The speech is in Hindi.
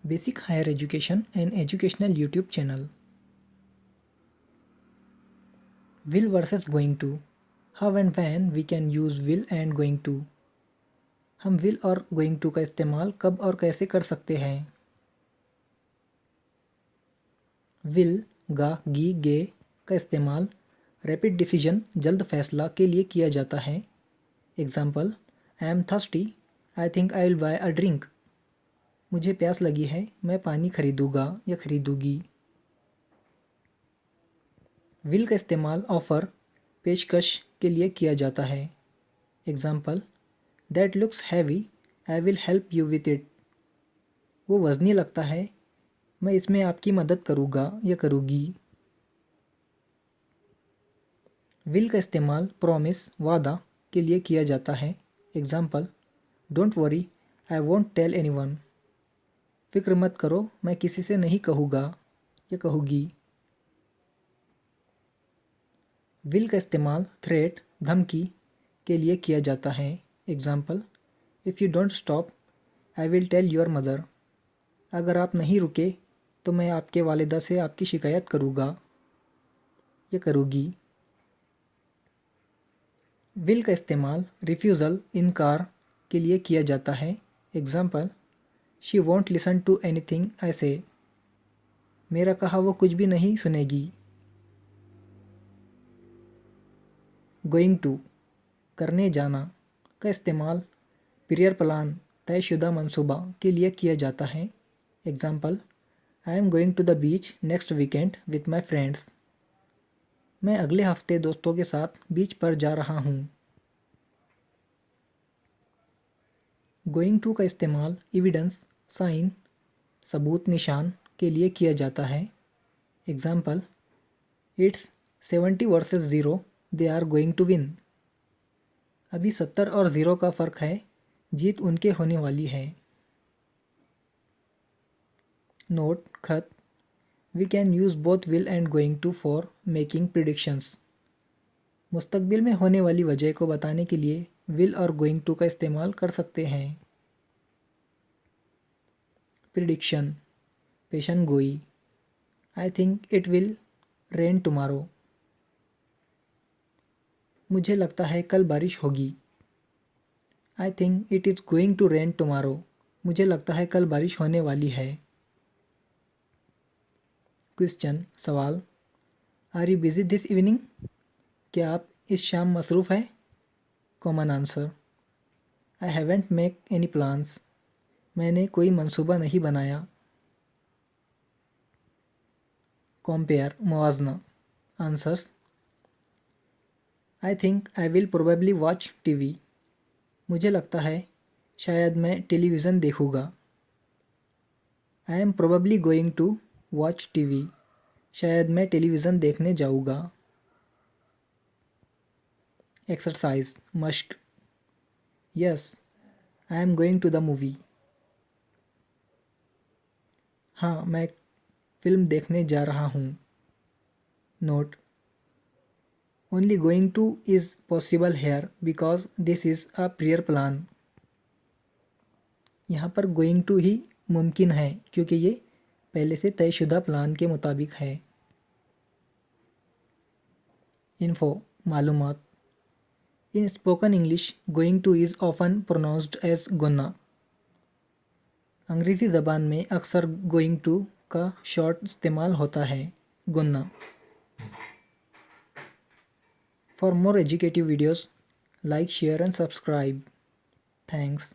Basic Higher Education and Educational YouTube channel. Will versus going to. How and when we can use will and going to. हम will और going to का इस्तेमाल कब और कैसे कर सकते हैं. will गा गी गे का इस्तेमाल रैपिड डिसीजन जल्द फैसला के लिए किया जाता है. Example, I am thirsty, I think I will buy a drink. मुझे प्यास लगी है, मैं पानी खरीदूंगा या खरीदूंगी. विल का इस्तेमाल ऑफ़र पेशकश के लिए किया जाता है. Example, that looks heavy, I will help you with it. वो वज़नी लगता है, मैं इसमें आपकी मदद करूँगा या करूँगी. विल का इस्तेमाल प्रॉमिस वादा के लिए किया जाता है. Example, don't worry, I won't tell anyone. फिक्र मत करो, मैं किसी से नहीं कहूँगा या कहूँगी. विल का इस्तेमाल थ्रेट धमकी के लिए किया जाता है. Example, if you don't stop, I will tell your mother. अगर आप नहीं रुके तो मैं आपके वालिदा से आपकी शिकायत करूँगा या करूँगी. विल का इस्तेमाल रिफ्यूज़ल इनकार के लिए किया जाता है. Example, she won't listen to anything I say. मेरा कहा वो कुछ भी नहीं सुनेगी. गोइंग टू करने जाना का इस्तेमाल पीरियर प्लान तयशुदा मंसूबा के लिए किया जाता है. Example, I am going to the beach next weekend with my friends. मैं अगले हफ्ते दोस्तों के साथ बीच पर जा रहा हूँ. गोइंग टू का इस्तेमाल एविडेंस साइन सबूत निशान के लिए किया जाता है. Example, it's 70 versus 0, they are going to win. अभी 70 और 0 का फ़र्क है, जीत उनके होने वाली है. नोट खत, we can use both will and going to for making predictions. मुस्तकबिल में होने वाली वजह को बताने के लिए विल और गोइंग टू का इस्तेमाल कर सकते हैं. प्रिडिक्शन पेशन गोई, I think it will rain tomorrow. मुझे लगता है कल बारिश होगी. I think it is going to rain tomorrow. मुझे लगता है कल बारिश होने वाली है. क्वेश्चन सवाल, are you busy this evening. क्या आप इस शाम मसरूफ़ हैं. Common answer, I haven't make any plans. मैंने कोई मंसूबा नहीं बनाया. कंपेयर मुआवजना. Answers, I think I will probably watch TV. मुझे लगता है शायद मैं टेलीविज़न देखूँगा. I am probably going to watch TV. शायद मैं टेलीविज़न देखने जाऊँगा. एक्सरसाइज मश्क. Yes, I am going to the movie. हाँ, मैं फिल्म देखने जा रहा हूँ. Note, only going to is possible here because this is a prior plan. यहाँ पर गोइंग टू ही मुमकिन है क्योंकि ये पहले से तयशुदा प्लान के मुताबिक है. इन्फो मालूमात. In spoken English going to is often pronounced as gonna. अंग्रेज़ी ज़बान में अक्सर गोइंग टू का शॉर्ट इस्तेमाल होता है, gonna. For more educative videos like share and subscribe. Thanks.